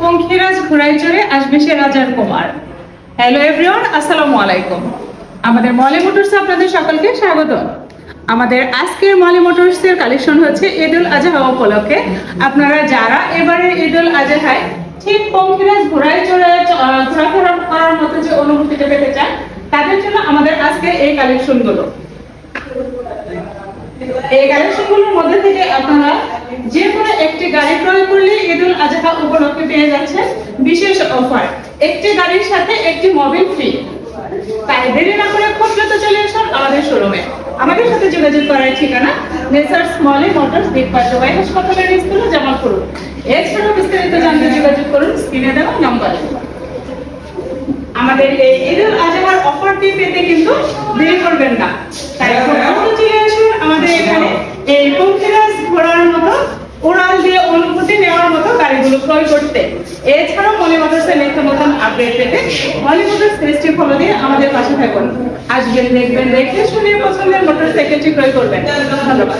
পঙ্খিরাজ ঘোড়ায় চড়ে আসবে সে রাজার কুমার। হ্যালো এভরিওয়ান, আসসালামু আলাইকুম। আমাদের মলি মোটরসে আপনাদের সকলকে স্বাগত। আমাদের আজকের মলি মোটরসের কালেকশন হচ্ছে ঈদ উল আজহা উপলক্ষে। আপনারা যারা এবারে ঈদ উল আজহায় ঠিক পঙ্খিরাজ ঘোড়ায় চড়ে ঘোরাফেরা করার মতো যে অনুভূতিটা পেতে চান, তাদের জন্য আমাদের আজকে এই কালেকশনগুলো। এই কালেকশনগুলোর মধ্যে থেকে আপনারা যে কোনো একটি গাড়ি ক্রয় করলে ঈদ উল আজহা উপলক্ষে পেয়ে যাচ্ছেন বিশেষ অফার। একটি গাড়ির সাথে একটি মোবাইল ফ্রি। তাই দেরি না করে খুব দ্রুত চলে আসুন আমাদের শোরুমে। আমাদের সাথে যোগাযোগ করার ঠিকানা নেসার্স মলি মোটরস, বিগবাজার জবাই হাসপাতালের নিচতলা, জামালপুর। এছাড়াও বিস্তারিত জানতে যোগাযোগ করুন স্ক্রিনে দেওয়া নম্বরে। আমাদের এই ঈদ উল আজহার অফারটি পেতে কিন্তু দেরি করবেন না। তাই খুব দ্রুত চলে আসুন আমাদের এখানে এই পঙ্খিরাজ ঘোড়ার মতো উড়াল দিয়ে অনুভূতি নেওয়ার মতো গাড়িগুলো ক্রয় করতে। এছাড়াও মলি মোটরসের নিত্য নতুন আপডেট পেতে মলি মোটরস পেজটি ফলো দিয়ে আমাদের পাশে থাকুন। আসবেন, দেখবেন, দেখে শুনে পছন্দের মোটরসাইকেলটি ক্রয় করবেন। ধন্যবাদ।